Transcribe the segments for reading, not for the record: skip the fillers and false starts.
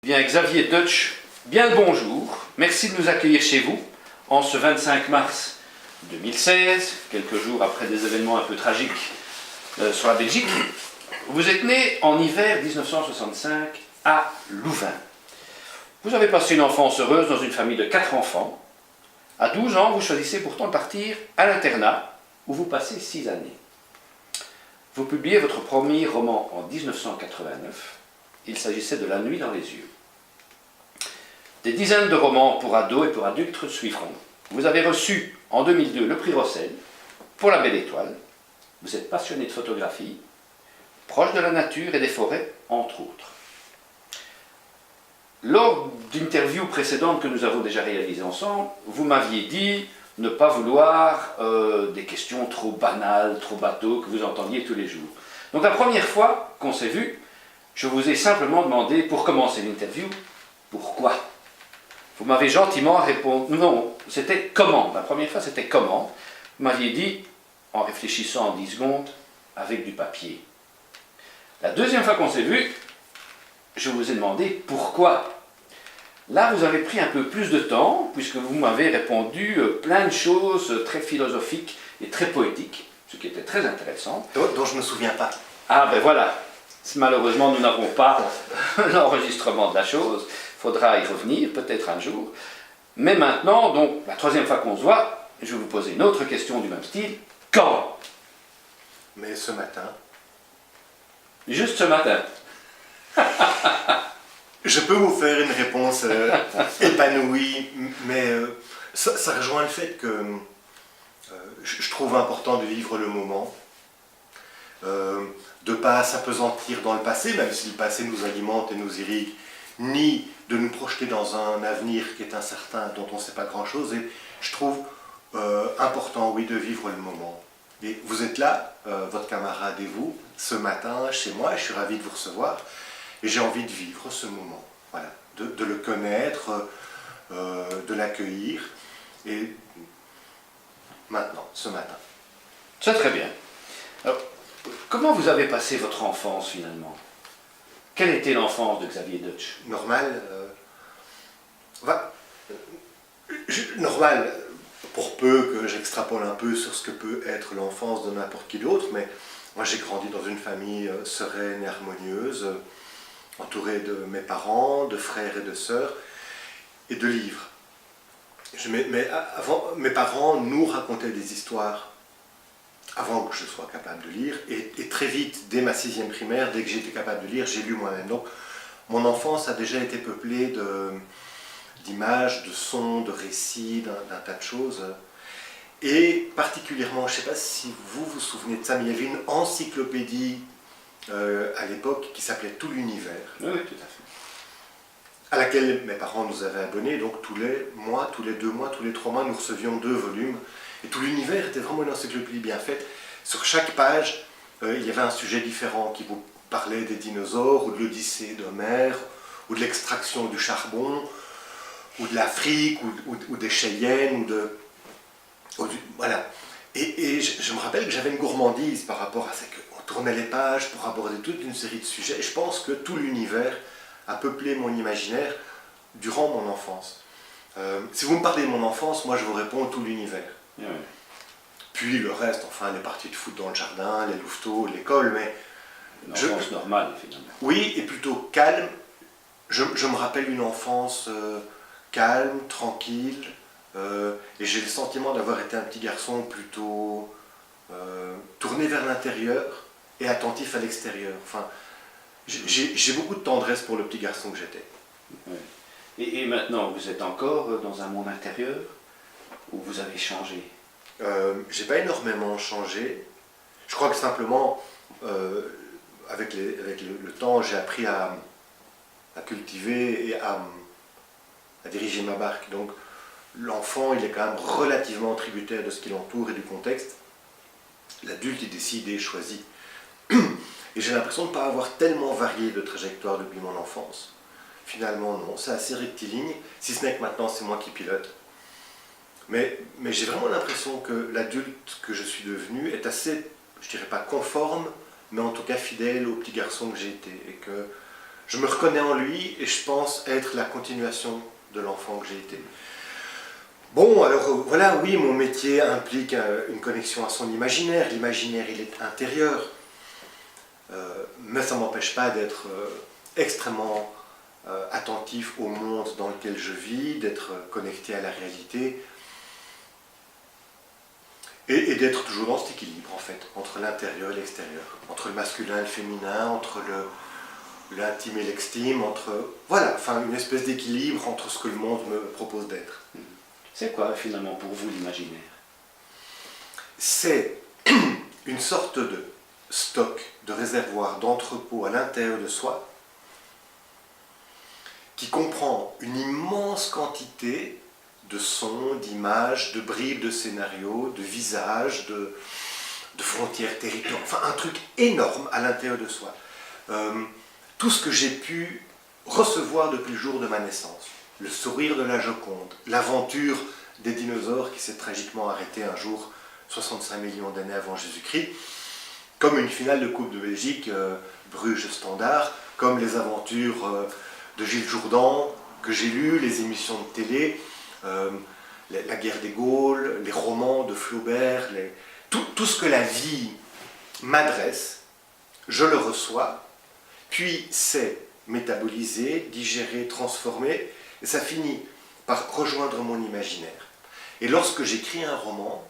Bien, Xavier Deutsch, bien le bonjour. Merci de nous accueillir chez vous en ce 25 mars 2016, quelques jours après des événements un peu tragiques sur la Belgique. Vous êtes né en hiver 1965 à Louvain. Vous avez passé une enfance heureuse dans une famille de 4 enfants. À 12 ans, vous choisissez pourtant de partir à l'internat où vous passez 6 années. Vous publiez votre premier roman en 1989. Il s'agissait de La nuit dans les yeux. Des dizaines de romans pour ados et pour adultes suivront. Vous avez reçu en 2002 le prix Rossel pour La Belle Étoile. Vous êtes passionné de photographie, proche de la nature et des forêts, entre autres. Lors d'interviews précédentes que nous avons déjà réalisées ensemble, vous m'aviez dit ne pas vouloir des questions trop banales, trop bateaux que vous entendiez tous les jours. Donc la première fois qu'on s'est vu, je vous ai simplement demandé, pour commencer l'interview, pourquoi ? Vous m'avez gentiment répondu, non, c'était comment. La première fois c'était comment. Vous m'aviez dit, en réfléchissant en 10 secondes, avec du papier. La deuxième fois qu'on s'est vu, je vous ai demandé pourquoi. Là, vous avez pris un peu plus de temps, puisque vous m'avez répondu plein de choses très philosophiques et très poétiques, ce qui était très intéressant. Dont je ne me souviens pas. Ah ben voilà, malheureusement nous n'avons pas l'enregistrement de la chose, il faudra y revenir peut-être un jour. Mais maintenant, donc la troisième fois qu'on se voit, je vais vous poser une autre question du même style. Quand ? Mais ce matin. Juste ce matin. Je peux vous faire une réponse épanouie, mais ça rejoint le fait que je trouve important de vivre le moment, de ne pas s'apesantir dans le passé, même si le passé nous alimente et nous irrigue, ni de nous projeter dans un avenir qui est incertain, dont on ne sait pas grand-chose. Et je trouve important, oui, de vivre le moment. Et vous êtes là, votre camarade et vous, ce matin, chez moi, et je suis ravi de vous recevoir. Et j'ai envie de vivre ce moment, voilà, de le connaître, de l'accueillir. Et maintenant, ce matin. C'est très bien. Alors, comment vous avez passé votre enfance finalement ? Quelle était l'enfance de Xavier Deutsch ? Normal, normal, pour peu que j'extrapole un peu sur ce que peut être l'enfance de n'importe qui d'autre, mais moi j'ai grandi dans une famille sereine et harmonieuse, entouré de mes parents, de frères et de sœurs, et de livres. Mes parents nous racontaient des histoires avant que je sois capable de lire, et très vite, dès ma 6e primaire, dès que j'étais capable de lire, j'ai lu moi-même. Donc mon enfance a déjà été peuplée d'images, de sons, de récits, d'un tas de choses. Et particulièrement, je ne sais pas si vous vous souvenez de ça, mais il y avait une encyclopédie à l'époque qui s'appelait Tout l'univers. Oui, tout à fait. À laquelle mes parents nous avaient abonnés, donc tous les mois, tous les 2 mois, tous les 3 mois, nous recevions 2 volumes. Et Tout l'univers était vraiment une encyclopédie bien faite. Sur chaque page, il y avait un sujet différent qui vous parlait des dinosaures, ou de l'Odyssée d'Homère, ou de l'extraction du charbon, ou de l'Afrique, ou des Cheyennes, voilà. Et je me rappelle que j'avais une gourmandise par rapport à ça, qu'on tournait les pages pour aborder toute une série de sujets. Et je pense que tout l'univers a peuplé mon imaginaire durant mon enfance. Si vous me parlez de mon enfance, moi je vous réponds tout l'univers. Oui. Puis le reste, enfin les parties de foot dans le jardin, les louveteaux, l'école, mais... Une enfance normale finalement. Oui, et plutôt calme. Je me rappelle une enfance calme, tranquille, et j'ai le sentiment d'avoir été un petit garçon plutôt tourné vers l'intérieur et attentif à l'extérieur. Enfin, j'ai beaucoup de tendresse pour le petit garçon que j'étais. Oui. Et maintenant, vous êtes encore dans un monde intérieur ou vous avez changé ? J'ai pas énormément changé. Je crois que simplement, avec le temps, j'ai appris à cultiver et à diriger ma barque. Donc l'enfant, il est quand même relativement tributaire de ce qui l'entoure et du contexte. L'adulte, il décide et choisit. Et j'ai l'impression de ne pas avoir tellement varié de trajectoire depuis mon enfance. Finalement, non, c'est assez rectiligne, si ce n'est que maintenant, c'est moi qui pilote. Mais j'ai vraiment l'impression que l'adulte que je suis devenu est assez, je dirais pas conforme, mais en tout cas fidèle au petit garçon que j'ai été. Et que Je me reconnais en lui et je pense être la continuation de l'enfant que j'ai été. Bon, alors voilà, oui, mon métier implique une connexion à son imaginaire. L'imaginaire, il est intérieur. Mais ça ne m'empêche pas d'être extrêmement attentif au monde dans lequel je vis, d'être connecté à la réalité et d'être toujours dans cet équilibre, en fait, entre l'intérieur et l'extérieur, entre le masculin et le féminin, entre l'intime et l'extime, entre... Voilà, enfin, une espèce d'équilibre entre ce que le monde me propose d'être. C'est quoi, finalement, pour vous, l'imaginaire? C'est une sorte de stock, de réservoir, d'entrepôt à l'intérieur de soi qui comprend une immense quantité de sons, d'images, de bribes de scénarios, de visages, de frontières territoriales, enfin un truc énorme à l'intérieur de soi. Tout ce que j'ai pu recevoir depuis le jour de ma naissance, le sourire de la Joconde, l'aventure des dinosaures qui s'est tragiquement arrêtée un jour, 65 millions d'années avant Jésus-Christ, comme une finale de Coupe de Belgique, Bruges-Standard, comme les aventures de Gilles Jourdan que j'ai lues, les émissions de télé, la guerre des Gaules, les romans de Flaubert, tout ce que la vie m'adresse, je le reçois, puis c'est métabolisé, digéré, transformé, et ça finit par rejoindre mon imaginaire. Et lorsque j'écris un roman,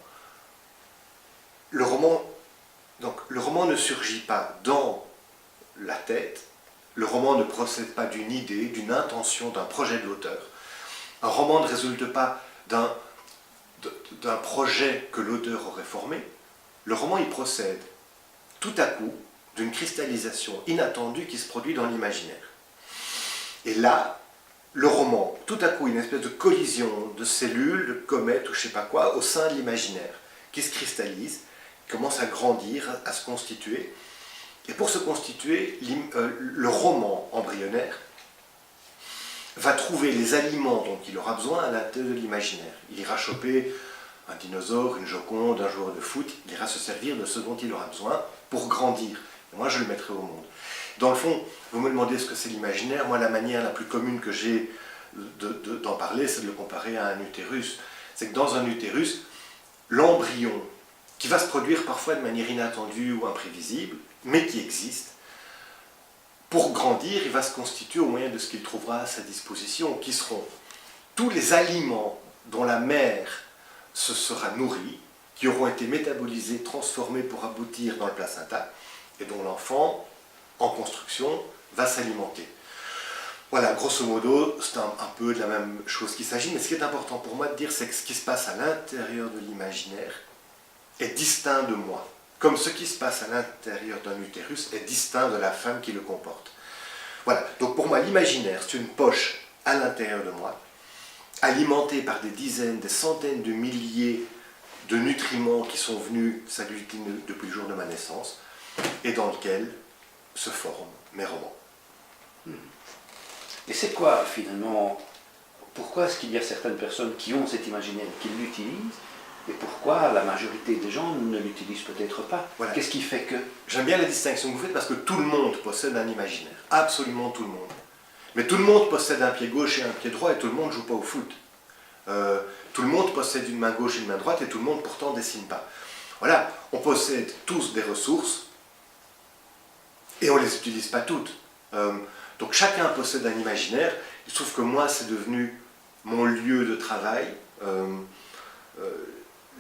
le roman ne surgit pas dans la tête, le roman ne procède pas d'une idée, d'une intention, d'un projet de l'auteur. Un roman ne résulte pas d'un projet que l'auteur aurait formé. Le roman, il procède tout à coup d'une cristallisation inattendue qui se produit dans l'imaginaire. Et là, le roman, tout à coup, une espèce de collision de cellules, de comètes ou je ne sais pas quoi, au sein de l'imaginaire, qui se cristallise, commence à grandir, à se constituer. Et pour se constituer, le roman embryonnaire va trouver les aliments dont il aura besoin à l'intérieur de l'imaginaire. Il ira choper un dinosaure, une Joconde, un joueur de foot, il ira se servir de ce dont il aura besoin pour grandir. Et moi, je le mettrai au monde. Dans le fond, vous me demandez ce que c'est l'imaginaire. Moi, la manière la plus commune que j'ai d'en parler, c'est de le comparer à un utérus. C'est que dans un utérus, l'embryon, qui va se produire parfois de manière inattendue ou imprévisible, mais qui existe, pour grandir, il va se constituer au moyen de ce qu'il trouvera à sa disposition, qui seront tous les aliments dont la mère se sera nourrie, qui auront été métabolisés, transformés pour aboutir dans le placenta, et dont l'enfant, en construction, va s'alimenter. Voilà, grosso modo, c'est un peu de la même chose qu'il s'agit, mais ce qui est important pour moi de dire, c'est que ce qui se passe à l'intérieur de l'imaginaire est distinct de moi, comme ce qui se passe à l'intérieur d'un utérus est distinct de la femme qui le comporte. Voilà, donc pour moi, l'imaginaire, c'est une poche à l'intérieur de moi, alimentée par des dizaines, des centaines de milliers de nutriments qui sont venus s'agglutiner depuis le jour de ma naissance, et dans lequel se forment mes romans. Et c'est quoi, finalement, pourquoi est-ce qu'il y a certaines personnes qui ont cet imaginaire, qui l'utilisent, et pourquoi la majorité des gens ne l'utilisent peut-être pas? Voilà. Qu'est-ce qui fait que... J'aime bien la distinction que vous faites parce que tout le monde possède un imaginaire, absolument tout le monde. Mais tout le monde possède un pied gauche et un pied droit et tout le monde ne joue pas au foot. Tout le monde possède une main gauche et une main droite et tout le monde pourtant ne dessine pas. Voilà, on possède tous des ressources et on ne les utilise pas toutes. Donc chacun possède un imaginaire. Il se trouve que moi, c'est devenu mon lieu de travail.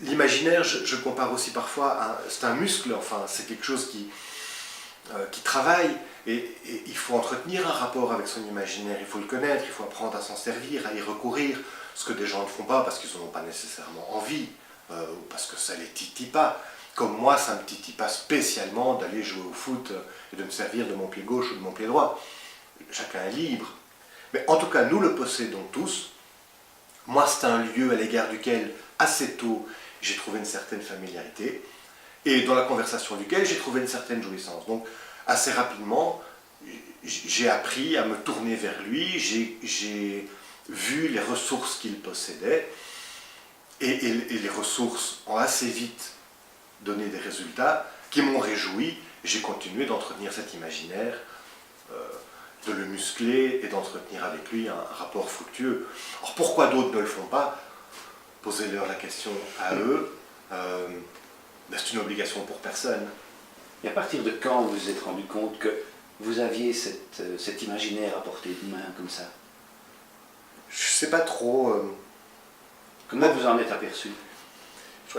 L'imaginaire, je compare aussi parfois à... C'est un muscle, enfin, c'est quelque chose qui travaille. Et il faut entretenir un rapport avec son imaginaire. Il faut le connaître, il faut apprendre à s'en servir, à y recourir. Ce que des gens ne font pas parce qu'ils n'en ont pas nécessairement envie, ou parce que ça ne les titille pas. Comme moi, ça ne me titille pas spécialement d'aller jouer au foot et de me servir de mon pied gauche ou de mon pied droit. Chacun est libre. Mais en tout cas, nous le possédons tous. Moi, c'est un lieu à l'égard duquel, assez tôt, j'ai trouvé une certaine familiarité, et dans la conversation duquel j'ai trouvé une certaine jouissance. Donc, assez rapidement, j'ai appris à me tourner vers lui, j'ai vu les ressources qu'il possédait, et les ressources ont assez vite donné des résultats qui m'ont réjoui. J'ai continué d'entretenir cet imaginaire de le muscler et d'entretenir avec lui un rapport fructueux. Alors pourquoi d'autres ne le font pas? Posez-leur la question à eux. C'est une obligation pour personne. Et à partir de quand vous vous êtes rendu compte que vous aviez cet imaginaire à portée de main comme ça? Je ne sais pas trop. Comment vous en êtes aperçu?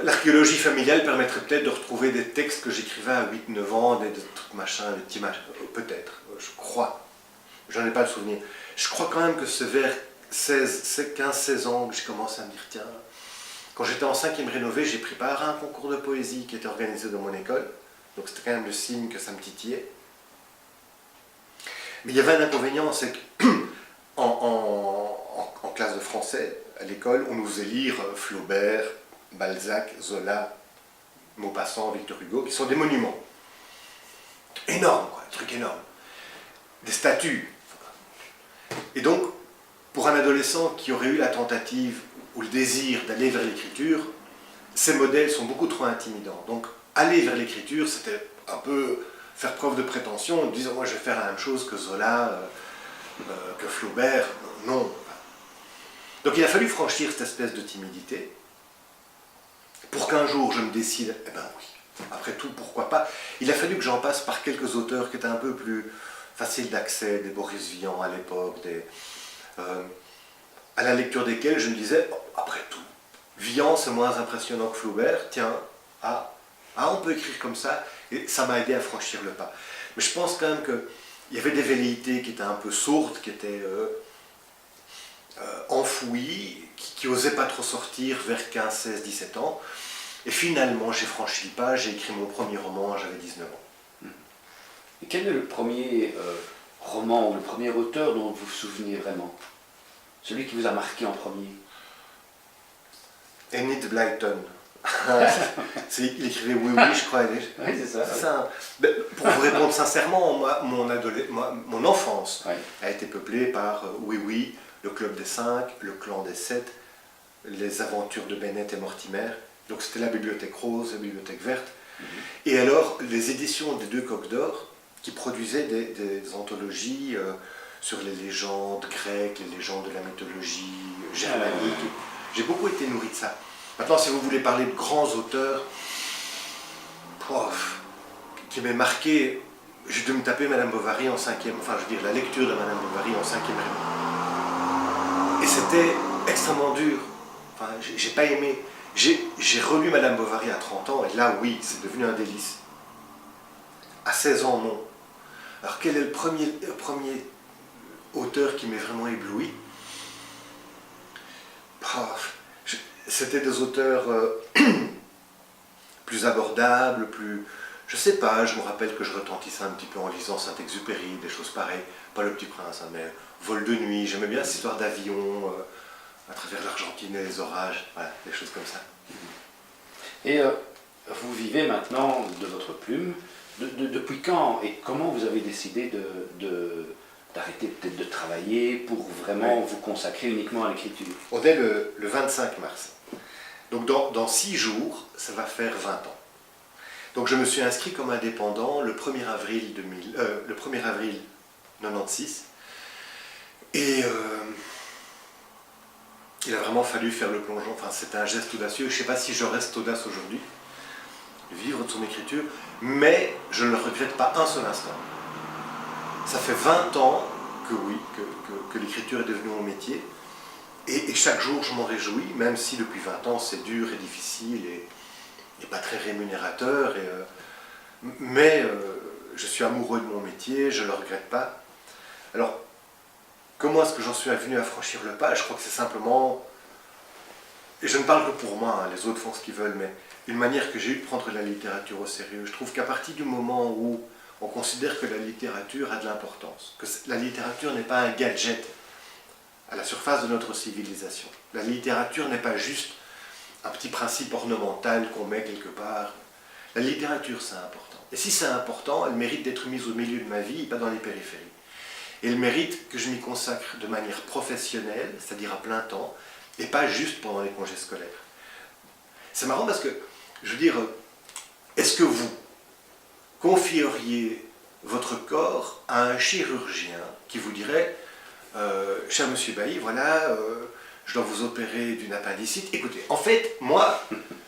L'archéologie familiale permettrait peut-être de retrouver des textes que j'écrivais à 8-9 ans, des trucs machins, des petits machins. Peut-être, je crois. J'en ai pas le souvenir. Je crois quand même que c'est vers 15-16 ans que j'ai commencé à me dire, tiens, quand j'étais en 5e rénové, j'ai pris part à un concours de poésie qui était organisé dans mon école. Donc c'était quand même le signe que ça me titillait. Mais il y avait un inconvénient, c'est qu'en classe de français, à l'école, on nous faisait lire Flaubert, Balzac, Zola, Maupassant, Victor Hugo, qui sont des monuments. Énormes, quoi, des trucs énormes. Des statues. Et donc, pour un adolescent qui aurait eu la tentative ou le désir d'aller vers l'écriture, ces modèles sont beaucoup trop intimidants. Donc, aller vers l'écriture, c'était un peu faire preuve de prétention, en disant, moi je vais faire la même chose que Zola, que Flaubert. Non. Donc il a fallu franchir cette espèce de timidité, pour qu'un jour je me décide, eh ben oui, après tout, pourquoi pas. Il a fallu que j'en passe par quelques auteurs qui étaient un peu plus faciles d'accès, des Boris Vian à l'époque, à la lecture desquels je me disais, oh, après tout, Vian c'est moins impressionnant que Flaubert, tiens, on peut écrire comme ça, et ça m'a aidé à franchir le pas. Mais je pense quand même qu'il y avait des velléités qui étaient un peu sourdes, qui étaient enfouies, qui n'osaient pas trop sortir vers 15, 16, 17 ans. Et finalement, j'ai franchi le pas, j'ai écrit mon premier roman, j'avais 19 ans. Et quel est le premier roman ou le premier auteur dont vous vous souvenez vraiment? Celui qui vous a marqué en premier? Enid Blyton. Il écrivait Oui, oui, je crois. Oui, c'est ça. C'est ça. Pour vous répondre sincèrement, mon enfance a été peuplée par Oui, oui, le Club des 5, le Clan des 7, les aventures de Bennett et Mortimer. Donc c'était la Bibliothèque Rose, la Bibliothèque Verte. Et alors, les éditions des Deux Coqs d'Or, qui produisaient des anthologies sur les légendes grecques, les légendes de la mythologie germanique. J'ai beaucoup été nourri de ça. Maintenant, si vous voulez parler de grands auteurs, qui m'est marqué, j'ai dû me taper Madame Bovary en 5e, enfin je veux dire la lecture de Madame Bovary en 5e réunion. Et c'était extrêmement dur. Enfin, j'ai pas aimé. J'ai relu Madame Bovary à 30 ans, et là, oui, c'est devenu un délice. À 16 ans, non. Alors, quel est le premier auteur qui m'est vraiment ébloui? C'était des auteurs plus abordables, plus... Je sais pas, je me rappelle que je retentissais un petit peu en lisant Saint-Exupéry, des choses pareilles. Pas Le Petit Prince, hein, mais Vol de nuit. J'aimais bien cette histoire d'avion à travers l'Argentine et les orages. Voilà, des choses comme ça. Et vous vivez maintenant de votre plume. Depuis quand et comment vous avez décidé d'arrêter peut-être de travailler pour vraiment vous consacrer uniquement à l'écriture? On est le 25 mars. Donc dans 6 jours, ça va faire 20 ans. Donc je me suis inscrit comme indépendant le 1er avril 96. Et il a vraiment fallu faire le plongeon. Enfin, c'était un geste audacieux. Je ne sais pas si je reste audace aujourd'hui, vivre de son écriture, mais je ne le regrette pas un seul instant. Ça fait 20 ans que oui, que l'écriture est devenue mon métier. Et chaque jour, je m'en réjouis, même si depuis 20 ans, c'est dur et difficile et pas très rémunérateur. Mais je suis amoureux de mon métier, je ne le regrette pas. Alors, comment est-ce que j'en suis venu à franchir le pas? Je crois que c'est simplement, et je ne parle que pour moi, hein, les autres font ce qu'ils veulent, mais une manière que j'ai eue de prendre la littérature au sérieux. Je trouve qu'à partir du moment où on considère que la littérature a de l'importance, que la littérature n'est pas un gadget à la surface de notre civilisation. La littérature n'est pas juste un petit principe ornemental qu'on met quelque part. La littérature, c'est important. Et si c'est important, elle mérite d'être mise au milieu de ma vie et pas dans les périphéries. Et elle mérite que je m'y consacre de manière professionnelle, c'est-à-dire à plein temps, et pas juste pendant les congés scolaires. C'est marrant parce que, je veux dire, est-ce que vous confieriez votre corps à un chirurgien qui vous dirait cher monsieur Bailly, voilà, je dois vous opérer d'une appendicite. Écoutez, en fait, moi,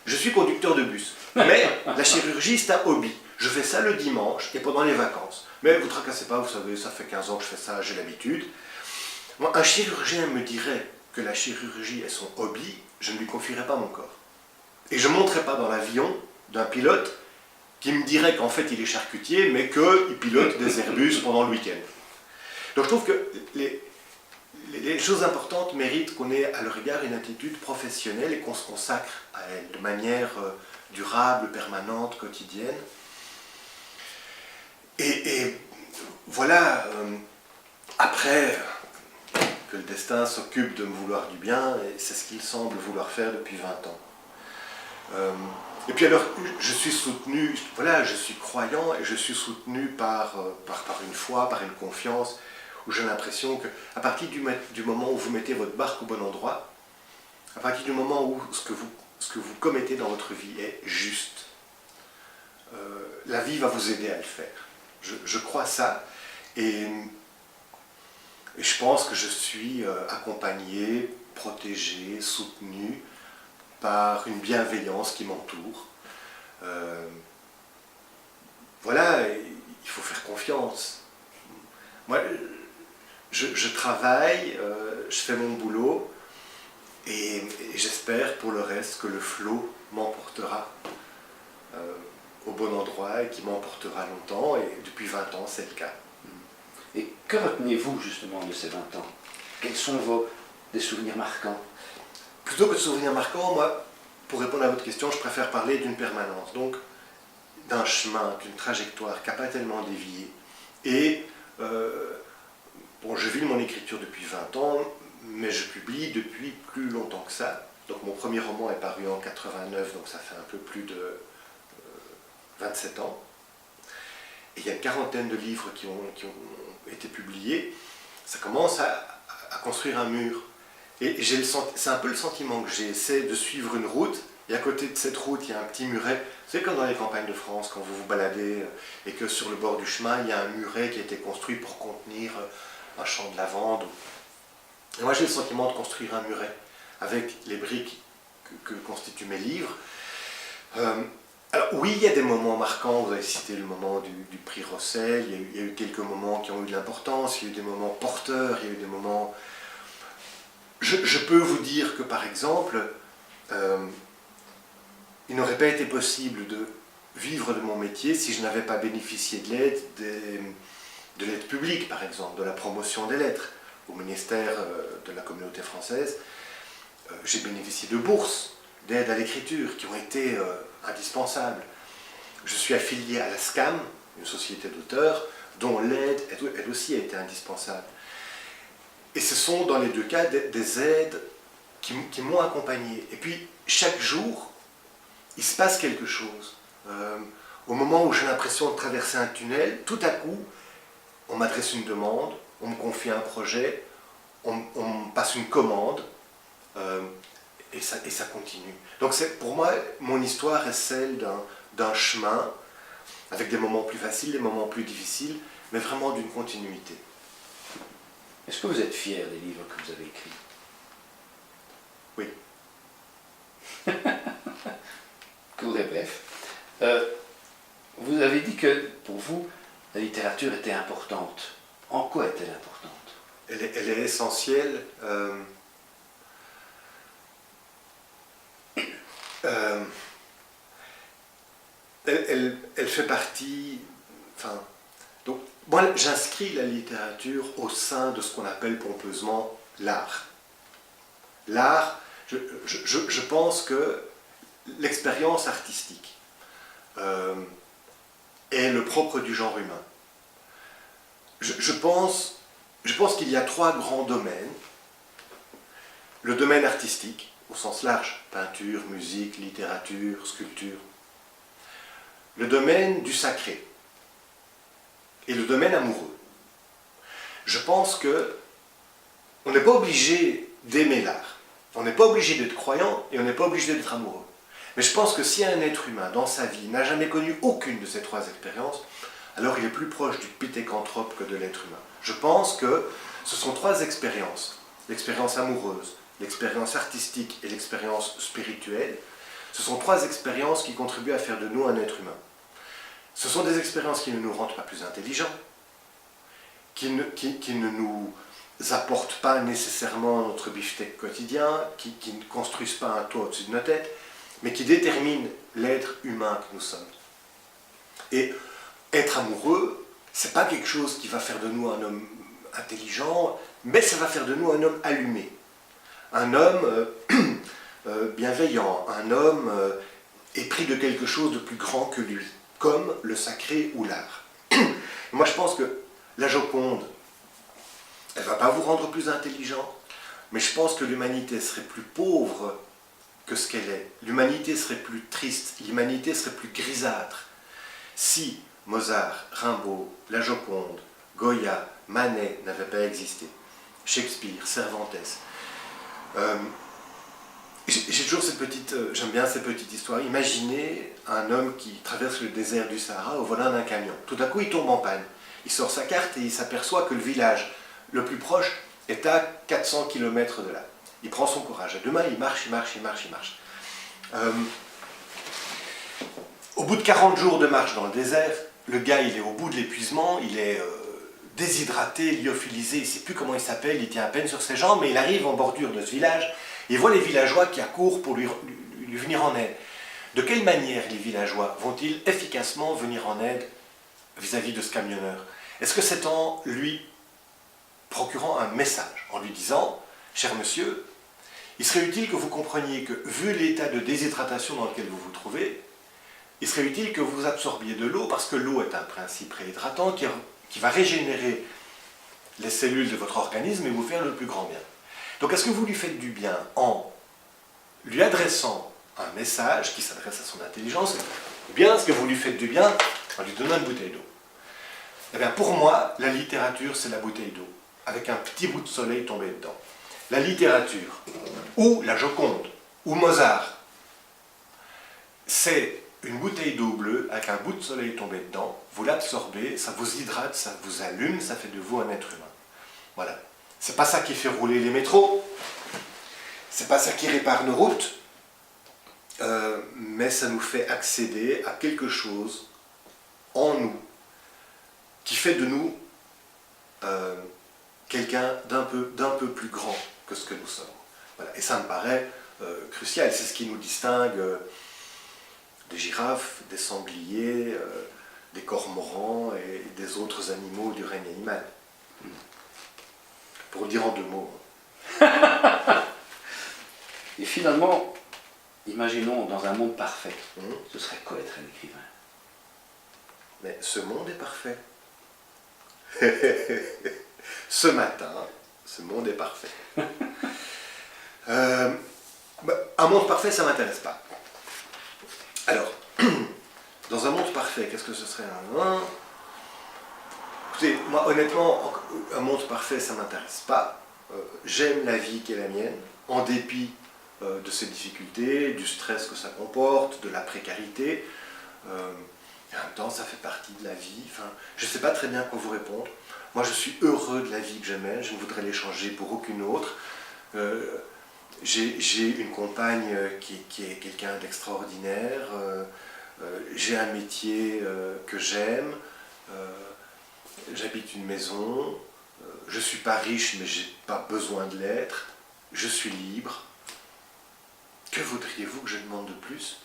je suis conducteur de bus, mais la chirurgie, c'est un hobby. Je fais ça le dimanche et pendant les vacances. Mais vous ne tracassez pas, vous savez, ça fait 15 ans que je fais ça, j'ai l'habitude. Moi, un chirurgien me dirait que la chirurgie est son hobby, je ne lui confierais pas mon corps. Et je ne monterais pas dans l'avion d'un pilote qui me dirait qu'en fait il est charcutier, mais qu'il pilote des Airbus pendant le week-end. Donc je trouve que les choses importantes méritent qu'on ait à leur égard une attitude professionnelle et qu'on se consacre à elles de manière durable, permanente, quotidienne. Et voilà, après que le destin s'occupe de me vouloir du bien, et c'est ce qu'il semble vouloir faire depuis 20 ans. Et puis alors, je suis soutenu, voilà, je suis croyant et je suis soutenu par une foi, par une confiance, où j'ai l'impression qu'à partir du moment où vous mettez votre barque au bon endroit, à partir du moment où ce que vous commettez dans votre vie est juste, la vie va vous aider à le faire. Je crois ça, et je pense que je suis accompagné, protégé, soutenu par une bienveillance qui m'entoure. Voilà, il faut faire confiance. Moi, je travaille, je fais mon boulot, et j'espère pour le reste que le flot m'emportera au bon endroit et qui m'emportera longtemps, et depuis 20 ans, c'est le cas. Et que retenez-vous justement de ces 20 ans? Quels sont des souvenirs marquants? Plutôt que de souvenirs marquants, moi, pour répondre à votre question, je préfère parler d'une permanence, donc d'un chemin, d'une trajectoire qui n'a pas tellement dévié. Et bon, je vis mon écriture depuis 20 ans, mais je publie depuis plus longtemps que ça. Donc mon premier roman est paru en 89, donc ça fait un peu plus de 27 ans. Et il y a une quarantaine de livres qui ont été publiés. Ça commence à construire un mur. Et c'est un peu le sentiment que j'ai. C'est de suivre une route, et à côté de cette route, il y a un petit muret. C'est comme dans les campagnes de France, quand vous vous baladez, et que sur le bord du chemin, il y a un muret qui a été construit pour contenir un champ de lavande. Et moi, j'ai le sentiment de construire un muret, avec les briques que constituent mes livres. Alors oui, il y a des moments marquants, vous avez cité le moment du prix Rossel, il y a eu quelques moments qui ont eu de l'importance, il y a eu des moments porteurs, il y a eu des moments... Je peux vous dire que par exemple, il n'aurait pas été possible de vivre de mon métier si je n'avais pas bénéficié de l'aide, de l'aide publique par exemple, de la promotion des lettres au ministère de la communauté française. J'ai bénéficié de bourses, d'aide à l'écriture qui ont été indispensables. Je suis affilié à la SCAM, une société d'auteurs, dont l'aide, elle aussi, a été indispensable. Et ce sont dans les deux cas des aides qui m'ont accompagné. Et puis, chaque jour, il se passe quelque chose. Au moment où j'ai l'impression de traverser un tunnel, tout à coup, on m'adresse une demande, on me confie un projet, on me passe une commande, et ça continue. Donc pour moi, mon histoire est celle d'un chemin, avec des moments plus faciles, des moments plus difficiles, mais vraiment d'une continuité. Est-ce que vous êtes fier des livres que vous avez écrits? Oui. Court et bref. Vous avez dit que pour vous, la littérature était importante. En quoi est-elle importante? Elle est essentielle. Elle fait partie... Enfin, donc, moi, j'inscris la littérature au sein de ce qu'on appelle pompeusement l'art. L'art, je pense que l'expérience artistique est le propre du genre humain. Je pense qu'il y a trois grands domaines. Le domaine artistique, au sens large, peinture, musique, littérature, sculpture. Le domaine du sacré et le domaine amoureux. Je pense que on n'est pas obligé d'aimer l'art. On n'est pas obligé d'être croyant et on n'est pas obligé d'être amoureux. Mais je pense que si un être humain, dans sa vie, n'a jamais connu aucune de ces trois expériences, alors il est plus proche du pithécanthrope que de l'être humain. Je pense que ce sont trois expériences, l'expérience amoureuse, l'expérience artistique et l'expérience spirituelle. Ce sont trois expériences qui contribuent à faire de nous un être humain. Ce sont des expériences qui ne nous rendent pas plus intelligents, qui ne nous apportent pas nécessairement notre beefsteak quotidien, qui ne construisent pas un toit au-dessus de nos têtes, mais qui déterminent l'être humain que nous sommes. Et être amoureux, c'est pas quelque chose qui va faire de nous un homme intelligent, mais ça va faire de nous un homme allumé, un homme bienveillant, un homme épris de quelque chose de plus grand que lui, comme le sacré ou l'art. Moi je pense que la Joconde, elle ne va pas vous rendre plus intelligent, mais je pense que l'humanité serait plus pauvre que ce qu'elle est. L'humanité serait plus triste, l'humanité serait plus grisâtre si Mozart, Rimbaud, la Joconde, Goya, Manet n'avaient pas existé. Shakespeare, Cervantes. J'ai toujours cette petite, j'aime bien ces petites histoires. Imaginez un homme qui traverse le désert du Sahara au volant d'un camion. Tout à coup, il tombe en panne. Il sort sa carte et il s'aperçoit que le village le plus proche est à 400 km de là. Il prend son courage. Et demain, il marche. Au bout de 40 jours de marche dans le désert, le gars, il est au bout de l'épuisement, il est déshydraté, lyophilisé, il ne sait plus comment il s'appelle, il tient à peine sur ses jambes, mais il arrive en bordure de ce village, et il voit les villageois qui accourent pour lui venir en aide. De quelle manière les villageois vont-ils efficacement venir en aide vis-à-vis de ce camionneur? Est-ce que c'est en lui procurant un message, en lui disant « Cher monsieur, il serait utile que vous compreniez que, vu l'état de déshydratation dans lequel vous vous trouvez, il serait utile que vous absorbiez de l'eau, parce que l'eau est un principe réhydratant qui va régénérer les cellules de votre organisme et vous faire le plus grand bien. Donc est-ce que vous lui faites du bien en lui adressant un message qui s'adresse à son intelligence, ou bien est-ce que vous lui faites du bien en lui donnant une bouteille d'eau? Eh bien pour moi, la littérature c'est la bouteille d'eau, avec un petit bout de soleil tombé dedans. La littérature, ou la Joconde, ou Mozart, c'est une bouteille d'eau bleue avec un bout de soleil tombé dedans, vous l'absorbez, ça vous hydrate, ça vous allume, ça fait de vous un être humain. Voilà. C'est pas ça qui fait rouler les métros, c'est pas ça qui répare nos routes, mais ça nous fait accéder à quelque chose en nous qui fait de nous quelqu'un d'un peu plus grand que ce que nous sommes. Voilà. Et ça me paraît crucial, c'est ce qui nous distingue des girafes, des sangliers, des cormorans et des autres animaux du règne animal. Pour le dire en 2 mots. Et finalement, imaginons dans un monde parfait, ce serait quoi être un écrivain? Mais ce monde est parfait. Ce matin, ce monde est parfait. Un monde parfait, ça ne m'intéresse pas. Alors, dans un monde parfait, qu'est-ce que ce serait Écoutez, moi honnêtement, un monde parfait, ça ne m'intéresse pas. J'aime la vie qui est la mienne, en dépit de ses difficultés, du stress que ça comporte, de la précarité. En même temps, ça fait partie de la vie. Enfin, je ne sais pas très bien quoi vous répondre. Moi, je suis heureux de la vie que je mène, je ne voudrais l'échanger pour aucune autre. J'ai une compagne qui est quelqu'un d'extraordinaire, j'ai un métier que j'aime, j'habite une maison, je ne suis pas riche mais je n'ai pas besoin de l'être, je suis libre. Que voudriez-vous que je demande de plus?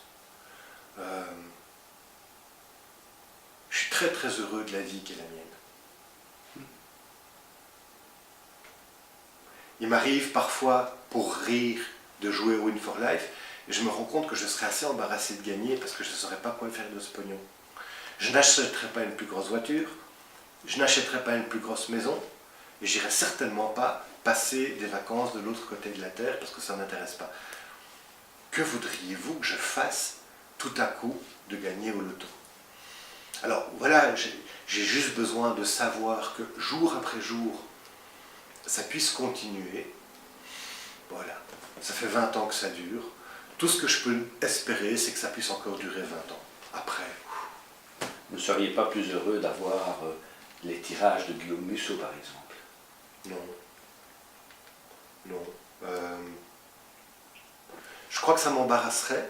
Je suis très très heureux de la vie qui est la mienne. Il m'arrive parfois, pour rire, de jouer au Win for Life, et je me rends compte que je serais assez embarrassé de gagner parce que je ne saurais pas quoi faire de ce pognon. Je n'achèterai pas une plus grosse voiture, je n'achèterai pas une plus grosse maison, et j'irai certainement pas passer des vacances de l'autre côté de la Terre parce que ça ne m'intéresse pas. Que voudriez-vous que je fasse tout à coup de gagner au loto? Alors voilà, j'ai juste besoin de savoir que jour après jour, ça puisse continuer. Voilà, ça fait 20 ans que ça dure. Tout ce que je peux espérer, c'est que ça puisse encore durer 20 ans. Après, ne seriez pas plus heureux d'avoir les tirages de Guillaume Musso, par exemple? Non. Non. Je crois que ça m'embarrasserait.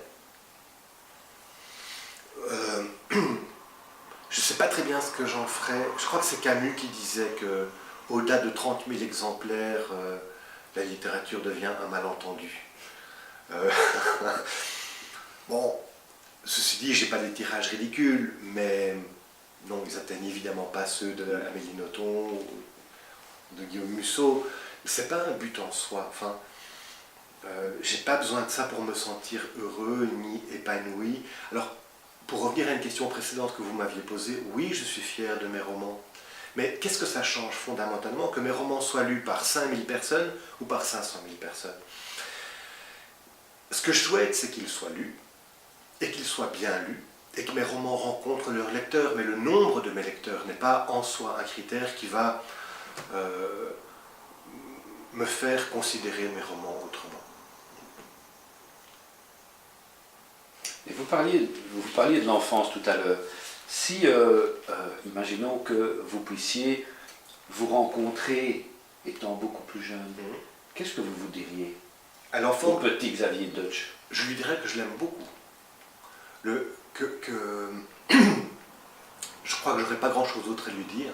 Je ne sais pas très bien ce que j'en ferais. Je crois que c'est Camus qui disait que au-delà de 30 000 exemplaires, la littérature devient un malentendu. Bon, ceci dit, j'ai pas des tirages ridicules, mais non, ils atteignent évidemment pas ceux de Amélie Nothomb ou de Guillaume Musso. C'est pas un but en soi. Enfin, j'ai pas besoin de ça pour me sentir heureux ni épanoui. Alors, pour revenir à une question précédente que vous m'aviez posée, oui, je suis fier de mes romans. Mais qu'est-ce que ça change fondamentalement que mes romans soient lus par 5000 personnes ou par 500 000 personnes? Ce que je souhaite, c'est qu'ils soient lus, et qu'ils soient bien lus, et que mes romans rencontrent leurs lecteurs, mais le nombre de mes lecteurs n'est pas en soi un critère qui va me faire considérer mes romans autrement. Et vous parliez de l'enfance tout à l'heure. Si, imaginons que vous puissiez vous rencontrer étant beaucoup plus jeune, qu'est-ce que vous vous diriez À au l'enfant, petit Xavier Deutsch? je lui dirais que je l'aime beaucoup. Je crois que je n'aurais pas grand-chose d'autre à lui dire.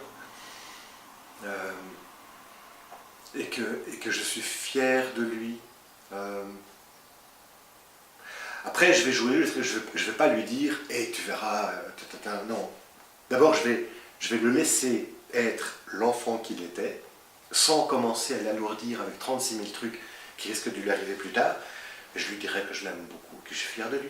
Et que je suis fier de lui. Après, je vais jouer, je ne vais pas lui dire « tu verras, non. D'abord, je vais le laisser être l'enfant qu'il était, sans commencer à l'alourdir avec 36 000 trucs qui risquent de lui arriver plus tard. Et je lui dirai que je l'aime beaucoup, que je suis fier de lui.